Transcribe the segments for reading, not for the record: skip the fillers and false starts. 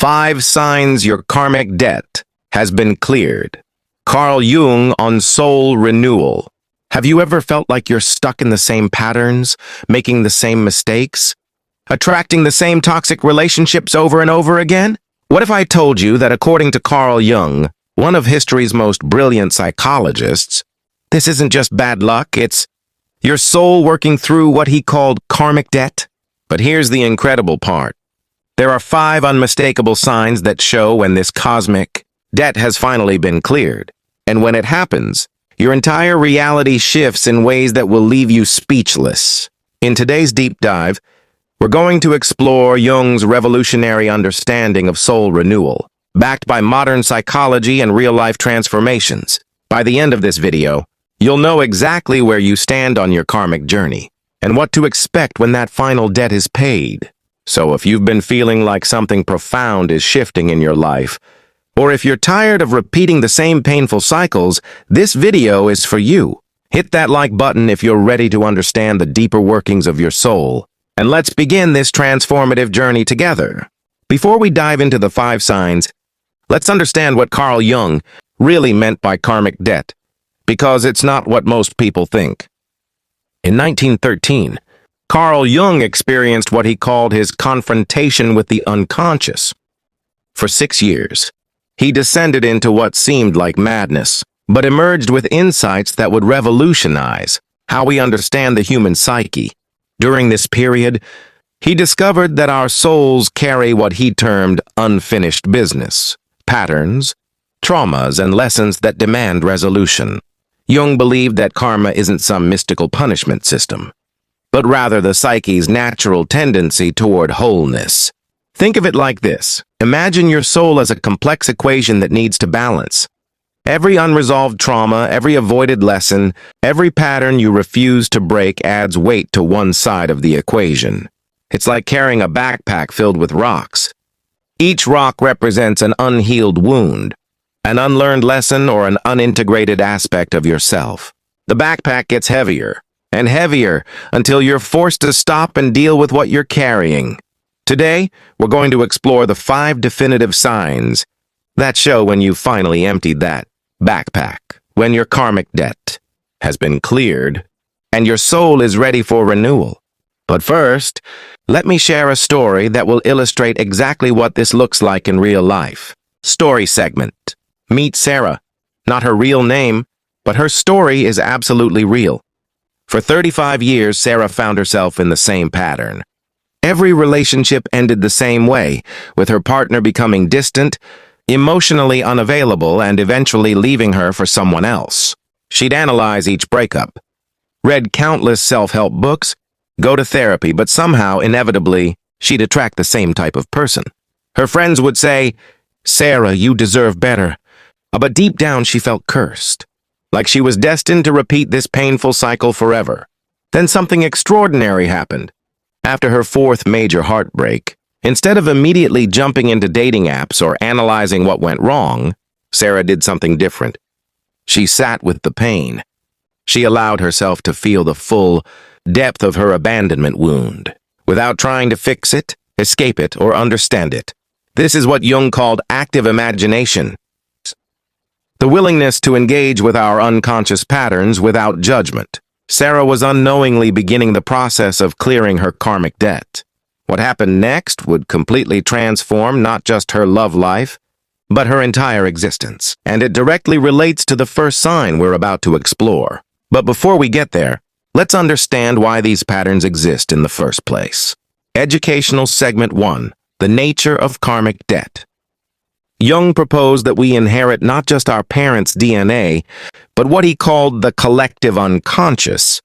5 signs your karmic debt has been cleared. Carl Jung on soul renewal. Have you ever felt like you're stuck in the same patterns, making the same mistakes, attracting the same toxic relationships over and over again? What if I told you that according to Carl Jung, one of history's most brilliant psychologists, this isn't just bad luck, it's your soul working through what he called karmic debt? But here's the incredible part. There are 5 unmistakable signs that show when this cosmic debt has finally been cleared. And when it happens, your entire reality shifts in ways that will leave you speechless. In today's deep dive, we're going to explore Jung's revolutionary understanding of soul renewal, backed by modern psychology and real-life transformations. By the end of this video, you'll know exactly where you stand on your karmic journey and what to expect when that final debt is paid. So if you've been feeling like something profound is shifting in your life, or if you're tired of repeating the same painful cycles, this video is for you. Hit that like button if you're ready to understand the deeper workings of your soul. And let's begin this transformative journey together. Before we dive into the 5 signs, let's understand what Carl Jung really meant by karmic debt, because it's not what most people think. In 1913, Carl Jung experienced what he called his confrontation with the unconscious. For 6 years, he descended into what seemed like madness, but emerged with insights that would revolutionize how we understand the human psyche. During this period, he discovered that our souls carry what he termed unfinished business, patterns, traumas, and lessons that demand resolution. Jung believed that karma isn't some mystical punishment system, but rather the psyche's natural tendency toward wholeness. Think of it like this. Imagine your soul as a complex equation that needs to balance. Every unresolved trauma, every avoided lesson, every pattern you refuse to break adds weight to one side of the equation. It's like carrying a backpack filled with rocks. Each rock represents an unhealed wound, an unlearned lesson, or an unintegrated aspect of yourself. The backpack gets heavier and heavier until you're forced to stop and deal with what you're carrying. Today, we're going to explore the 5 definitive signs that show when you finally emptied that backpack, when your karmic debt has been cleared, and your soul is ready for renewal. But first, let me share a story that will illustrate exactly what this looks like in real life. Story segment. Meet Sarah. Not her real name, but her story is absolutely real. For 35 years, Sarah found herself in the same pattern. Every relationship ended the same way, with her partner becoming distant, emotionally unavailable, and eventually leaving her for someone else. She'd analyze each breakup, read countless self-help books, go to therapy, but somehow, inevitably, she'd attract the same type of person. Her friends would say, "Sarah, you deserve better." But deep down, she felt cursed, like she was destined to repeat this painful cycle forever. Then something extraordinary happened. After her 4th major heartbreak, instead of immediately jumping into dating apps or analyzing what went wrong, Sarah did something different. She sat with the pain. She allowed herself to feel the full depth of her abandonment wound, without trying to fix it, escape it, or understand it. This is what Jung called active imagination. The willingness to engage with our unconscious patterns without judgment. Sarah was unknowingly beginning the process of clearing her karmic debt. What happened next would completely transform not just her love life, but her entire existence. And it directly relates to the first sign we're about to explore. But before we get there, let's understand why these patterns exist in the first place. Educational Segment 1. The nature of karmic debt. Jung proposed that we inherit not just our parents' DNA, but what he called the collective unconscious,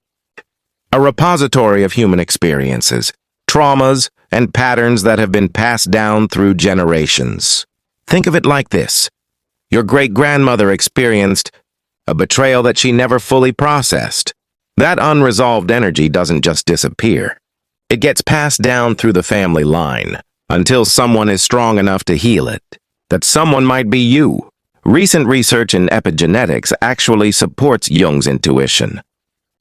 a repository of human experiences, traumas, and patterns that have been passed down through generations. Think of it like this. Your great-grandmother experienced a betrayal that she never fully processed. That unresolved energy doesn't just disappear. It gets passed down through the family line until someone is strong enough to heal it. That someone might be you. Recent research in epigenetics actually supports Jung's intuition.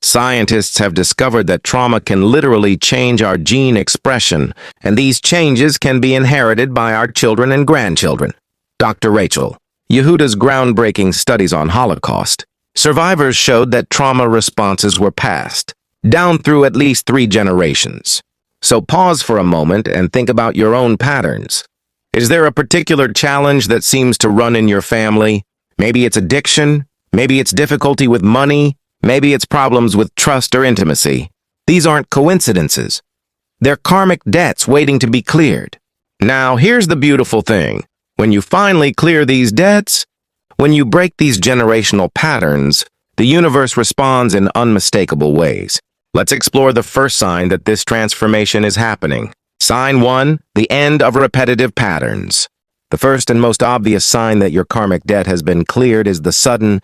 Scientists have discovered that trauma can literally change our gene expression, and these changes can be inherited by our children and grandchildren. Dr. Rachel Yehuda's groundbreaking studies on Holocaust. Survivors showed that trauma responses were passed down through at least 3 generations. So pause for a moment and think about your own patterns. Is there a particular challenge that seems to run in your family? Maybe it's addiction, maybe it's difficulty with money, maybe it's problems with trust or intimacy. These aren't coincidences. They're karmic debts waiting to be cleared. Now, here's the beautiful thing. When you finally clear these debts, when you break these generational patterns, the universe responds in unmistakable ways. Let's explore the first sign that this transformation is happening. Sign 1, the end of repetitive patterns. The first and most obvious sign that your karmic debt has been cleared is the sudden,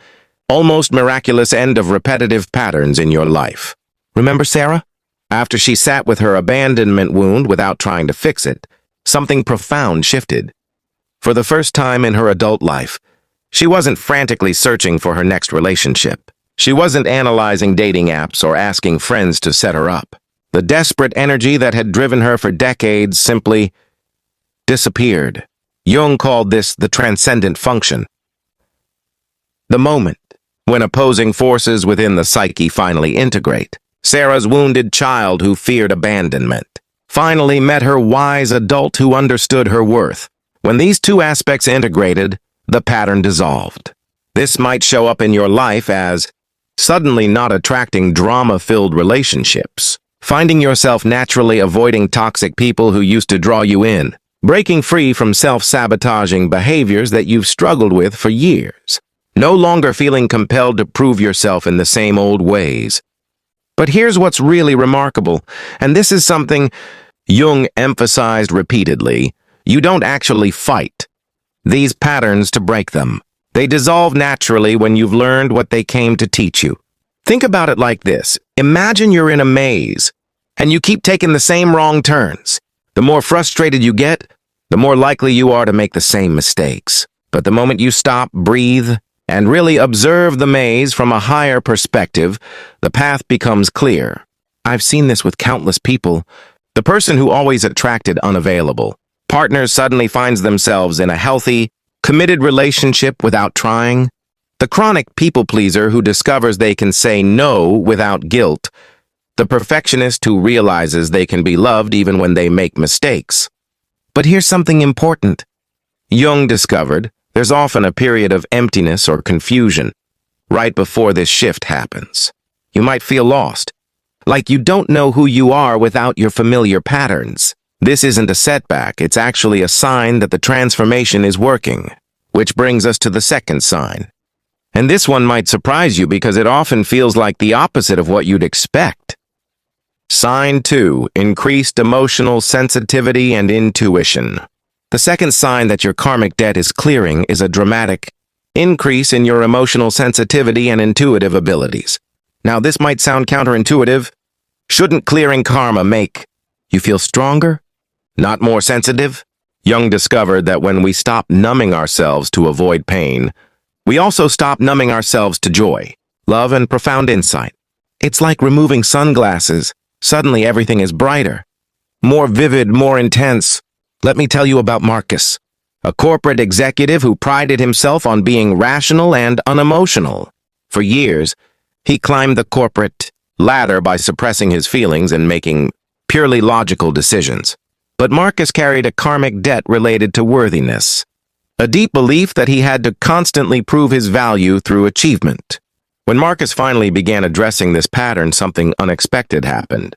almost miraculous end of repetitive patterns in your life. Remember Sarah? After she sat with her abandonment wound without trying to fix it, something profound shifted. For the first time in her adult life, she wasn't frantically searching for her next relationship. She wasn't analyzing dating apps or asking friends to set her up. The desperate energy that had driven her for decades simply disappeared. Jung called this the transcendent function. The moment when opposing forces within the psyche finally integrate. Sarah's wounded child who feared abandonment finally met her wise adult who understood her worth. When these 2 aspects integrated, the pattern dissolved. This might show up in your life as suddenly not attracting drama-filled relationships, finding yourself naturally avoiding toxic people who used to draw you in, breaking free from self-sabotaging behaviors that you've struggled with for years, no longer feeling compelled to prove yourself in the same old ways. But here's what's really remarkable, and this is something Jung emphasized repeatedly. You don't actually fight these patterns to break them. They dissolve naturally when you've learned what they came to teach you. Think about it like this. Imagine you're in a maze, and you keep taking the same wrong turns. The more frustrated you get, the more likely you are to make the same mistakes. But the moment you stop, breathe, and really observe the maze from a higher perspective, the path becomes clear. I've seen this with countless people. The person who always attracted unavailable partners suddenly finds themselves in a healthy, committed relationship without trying. The chronic people-pleaser who discovers they can say no without guilt. The perfectionist who realizes they can be loved even when they make mistakes. But here's something important. Jung discovered there's often a period of emptiness or confusion right before this shift happens. You might feel lost, like you don't know who you are without your familiar patterns. This isn't a setback, it's actually a sign that the transformation is working. Which brings us to the second sign. And this one might surprise you because it often feels like the opposite of what you'd expect. Sign 2, increased emotional sensitivity and intuition. The second sign that your karmic debt is clearing is a dramatic increase in your emotional sensitivity and intuitive abilities. Now, this might sound counterintuitive. Shouldn't clearing karma make you feel stronger? Not more sensitive? Jung discovered that when we stop numbing ourselves to avoid pain, we also stop numbing ourselves to joy, love, and profound insight. It's like removing sunglasses. Suddenly everything is brighter, more vivid, more intense. Let me tell you about Marcus, a corporate executive who prided himself on being rational and unemotional. For years, he climbed the corporate ladder by suppressing his feelings and making purely logical decisions. But Marcus carried a karmic debt related to worthiness, a deep belief that he had to constantly prove his value through achievement. When Marcus finally began addressing this pattern, something unexpected happened.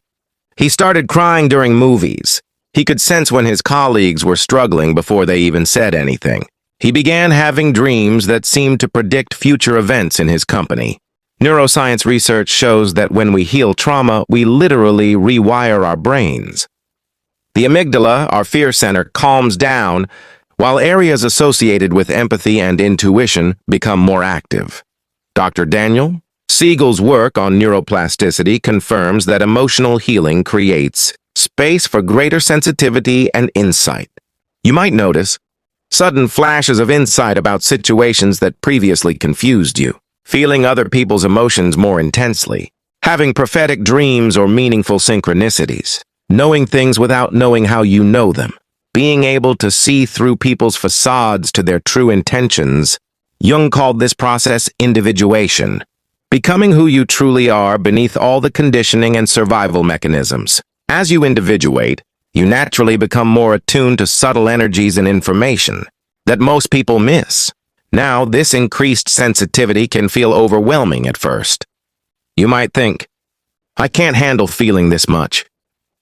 He started crying during movies. He could sense when his colleagues were struggling before they even said anything. He began having dreams that seemed to predict future events in his company. Neuroscience research shows that when we heal trauma, we literally rewire our brains. The amygdala, our fear center, calms down, while areas associated with empathy and intuition become more active. Dr. Daniel Siegel's work on neuroplasticity confirms that emotional healing creates space for greater sensitivity and insight. You might notice sudden flashes of insight about situations that previously confused you, feeling other people's emotions more intensely, Having prophetic dreams or meaningful synchronicities. Knowing things without knowing how you know them. Being able to see through people's facades to their true intentions. Jung called this process individuation. Becoming who you truly are beneath all the conditioning and survival mechanisms. As you individuate, you naturally become more attuned to subtle energies and information that most people miss. Now, this increased sensitivity can feel overwhelming at first. You might think, I can't handle feeling this much.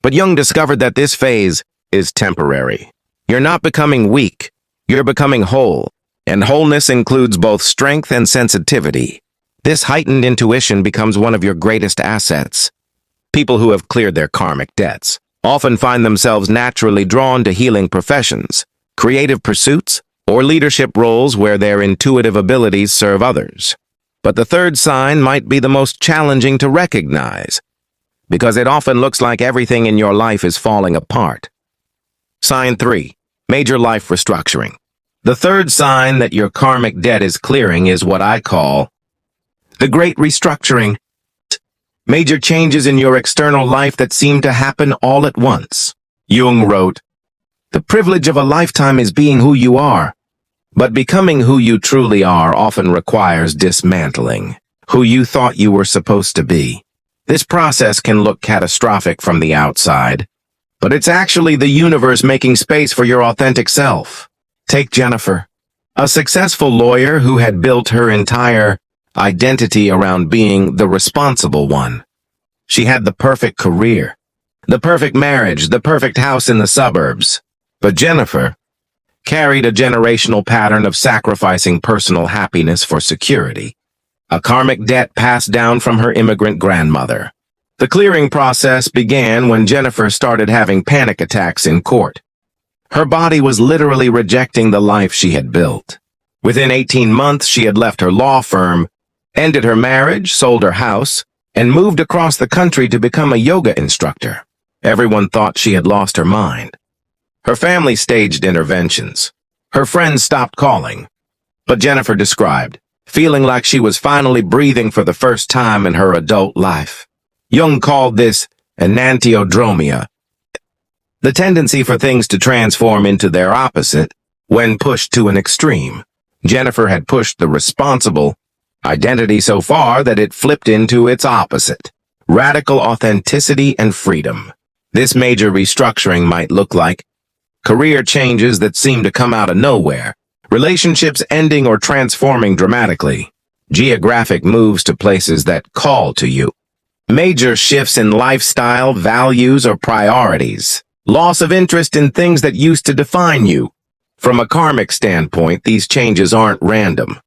But Jung discovered that this phase is temporary. You're not becoming weak, you're becoming whole. And wholeness includes both strength and sensitivity. This heightened intuition becomes one of your greatest assets. People who have cleared their karmic debts often find themselves naturally drawn to healing professions, creative pursuits, or leadership roles where their intuitive abilities serve others. But the third sign might be the most challenging to recognize, because it often looks like everything in your life is falling apart. Sign 3. Major life restructuring. The third sign that your karmic debt is clearing is what I call the Great Restructuring. Major changes in your external life that seem to happen all at once. Jung wrote, "The privilege of a lifetime is being who you are, but becoming who you truly are often requires dismantling who you thought you were supposed to be. This process can look catastrophic from the outside, but it's actually the universe making space for your authentic self." Take Jennifer, a successful lawyer who had built her entire identity around being the responsible one. She had the perfect career, the perfect marriage, the perfect house in the suburbs. But Jennifer carried a generational pattern of sacrificing personal happiness for security, a karmic debt passed down from her immigrant grandmother. The clearing process began when Jennifer started having panic attacks in court. Her body was literally rejecting the life she had built. Within 18 months, she had left her law firm, ended her marriage, sold her house, and moved across the country to become a yoga instructor. Everyone thought she had lost her mind. Her family staged interventions. Her friends stopped calling. But Jennifer described feeling like she was finally breathing for the first time in her adult life. Jung called this enantiodromia, the tendency for things to transform into their opposite when pushed to an extreme. Jennifer had pushed the responsible identity so far that it flipped into its opposite, radical authenticity and freedom. This major restructuring might look like career changes that seem to come out of nowhere, relationships ending or transforming dramatically, geographic moves to places that call to you, major shifts in lifestyle, values, or priorities, loss of interest in things that used to define you. From a karmic standpoint, these changes aren't random.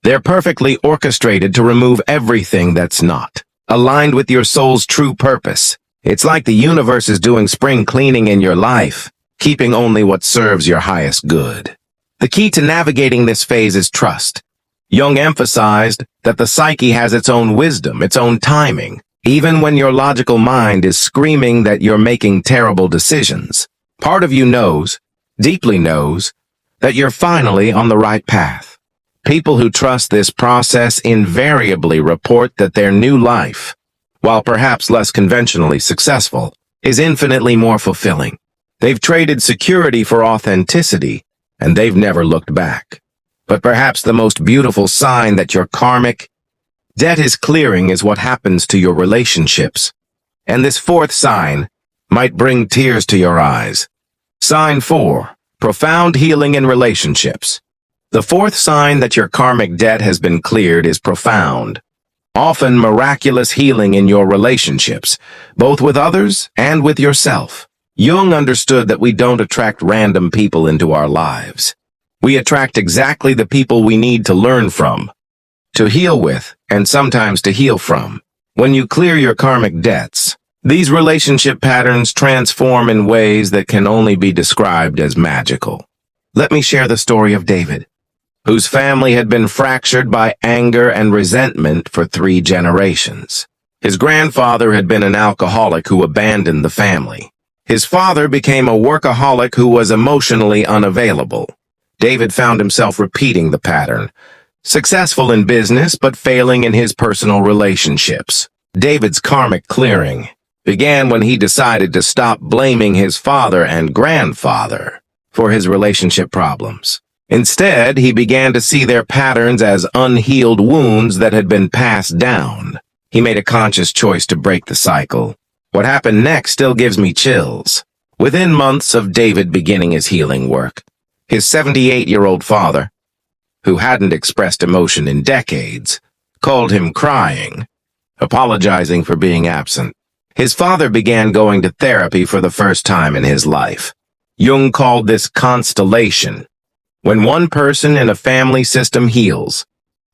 They're perfectly orchestrated to remove everything that's not aligned with your soul's true purpose. It's like the universe is doing spring cleaning in your life, keeping only what serves your highest good. The key to navigating this phase is trust. Jung emphasized that the psyche has its own wisdom, its own timing. Even when your logical mind is screaming that you're making terrible decisions, part of you knows, deeply knows, that you're finally on the right path. People who trust this process invariably report that their new life, while perhaps less conventionally successful, is infinitely more fulfilling. They've traded security for authenticity, and they've never looked back. But perhaps the most beautiful sign that your karmic debt is clearing is what happens to your relationships. And this fourth sign might bring tears to your eyes. Sign 4. Profound healing in relationships. The fourth sign that your karmic debt has been cleared is profound, often miraculous healing in your relationships, both with others and with yourself. Jung understood that we don't attract random people into our lives. We attract exactly the people we need to learn from, to heal with, and sometimes to heal from. When you clear your karmic debts, these relationship patterns transform in ways that can only be described as magical. Let me share the story of David, whose family had been fractured by anger and resentment for 3 generations. His grandfather had been an alcoholic who abandoned the family. His father became a workaholic who was emotionally unavailable. David found himself repeating the pattern, successful in business but failing in his personal relationships. David's karmic clearing began when he decided to stop blaming his father and grandfather for his relationship problems. Instead, he began to see their patterns as unhealed wounds that had been passed down. He made a conscious choice to break the cycle. What happened next still gives me chills. Within months of David beginning his healing work, his 78-year-old father, who hadn't expressed emotion in decades, called him crying, apologizing for being absent. His father began going to therapy for the first time in his life. Jung called this constellation. When one person in a family system heals,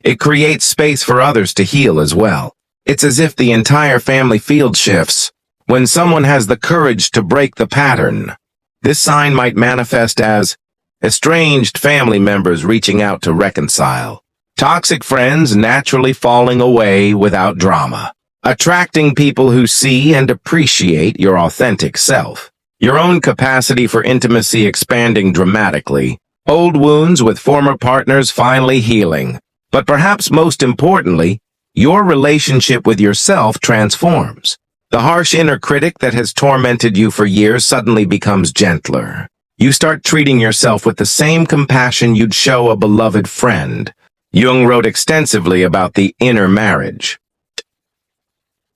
it creates space for others to heal as well. It's as if the entire family field shifts when someone has the courage to break the pattern. This sign might manifest as estranged family members reaching out to reconcile, toxic friends naturally falling away without drama, attracting people who see and appreciate your authentic self, your own capacity for intimacy expanding dramatically, old wounds with former partners finally healing, but perhaps most importantly, your relationship with yourself transforms. The harsh inner critic that has tormented you for years suddenly becomes gentler. You start treating yourself with the same compassion you'd show a beloved friend. Jung wrote extensively about the inner marriage,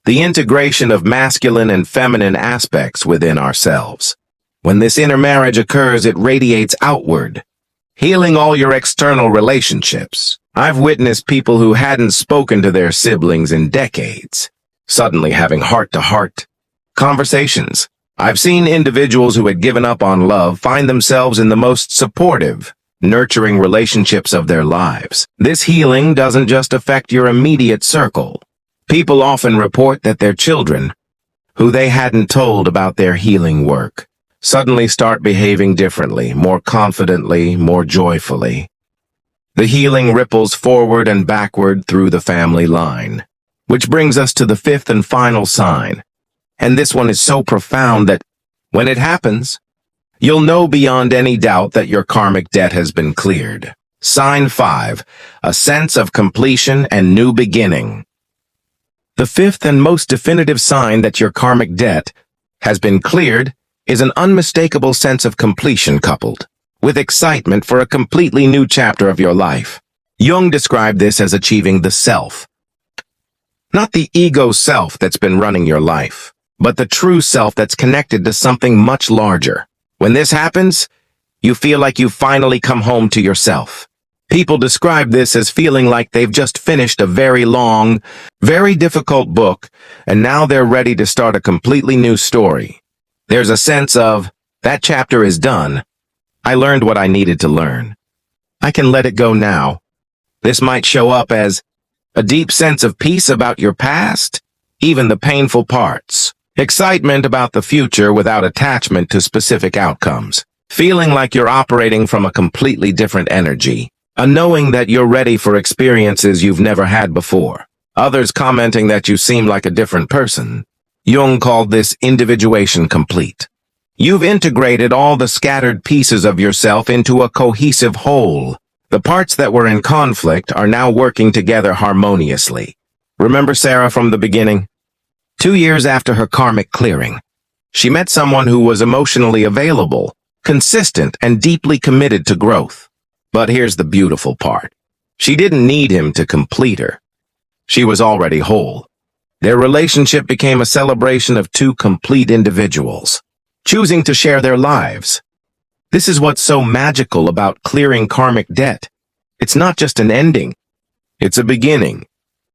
the integration of masculine and feminine aspects within ourselves. When this inner marriage occurs, it radiates outward, healing all your external relationships. I've witnessed people who hadn't spoken to their siblings in decades, suddenly having heart-to-heart conversations. I've seen individuals who had given up on love find themselves in the most supportive, nurturing relationships of their lives. This healing doesn't just affect your immediate circle. People often report that their children, who they hadn't told about their healing work, suddenly start behaving differently, more confidently, more joyfully. The healing ripples forward and backward through the family line. Which brings us to the fifth and final sign. And this one is so profound that, when it happens, you'll know beyond any doubt that your karmic debt has been cleared. Sign 5, a sense of completion and new beginning. The fifth and most definitive sign that your karmic debt has been cleared is an unmistakable sense of completion coupled with excitement for a completely new chapter of your life. Jung described this as achieving the self. Not the ego self that's been running your life, but the true self that's connected to something much larger. When this happens, you feel like you've finally come home to yourself. People describe this as feeling like they've just finished a very long, very difficult book, and now they're ready to start a completely new story. There's a sense of, that chapter is done. I learned what I needed to learn. I can let it go now. This might show up as a deep sense of peace about your past, even the painful parts. Excitement about the future without attachment to specific outcomes. Feeling like you're operating from a completely different energy. A knowing that you're ready for experiences you've never had before. Others commenting that you seem like a different person. Jung called this individuation complete. You've integrated all the scattered pieces of yourself into a cohesive whole. The parts that were in conflict are now working together harmoniously. Remember Sarah from the beginning? 2 years after her karmic clearing, she met someone who was emotionally available, consistent, and deeply committed to growth. But here's the beautiful part. She didn't need him to complete her. She was already whole. Their relationship became a celebration of two complete individuals, choosing to share their lives. This is what's so magical about clearing karmic debt. It's not just an ending. It's a beginning.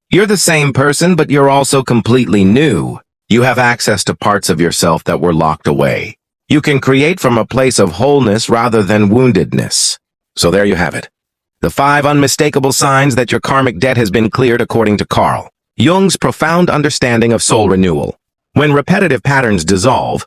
You're the same person, but you're also completely new. You have access to parts of yourself that were locked away. You can create from a place of wholeness rather than woundedness. So there you have it. The 5 unmistakable signs that your karmic debt has been cleared according to Carl Jung's profound understanding of soul renewal. When repetitive patterns dissolve,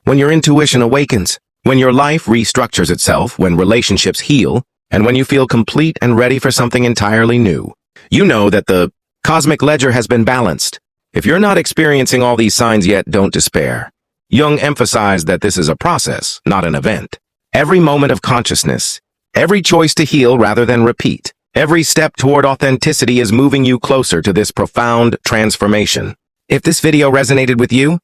when your intuition awakens, when your life restructures itself, when relationships heal, and when you feel complete and ready for something entirely new, you know that the cosmic ledger has been balanced. If you're not experiencing all these signs yet, don't despair. Jung emphasized that this is a process, not an event. Every moment of consciousness, every choice to heal rather than repeat, every step toward authenticity is moving you closer to this profound transformation. If this video resonated with you,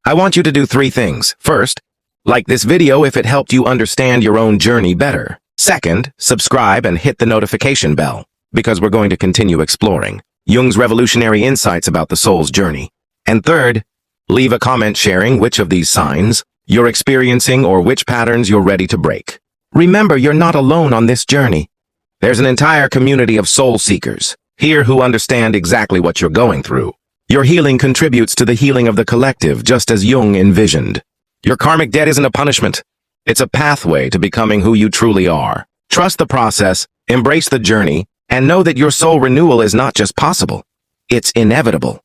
I want you to do 3 things. First, like this video if it helped you understand your own journey better. Second, subscribe and hit the notification bell, because we're going to continue exploring Jung's revolutionary insights about the soul's journey. And third, leave a comment sharing which of these signs you're experiencing or which patterns you're ready to break. Remember, you're not alone on this journey. There's an entire community of soul seekers here who understand exactly what you're going through. Your healing contributes to the healing of the collective, just as Jung envisioned. Your karmic debt isn't a punishment. It's a pathway to becoming who you truly are. Trust the process, embrace the journey, and know that your soul renewal is not just possible. It's inevitable.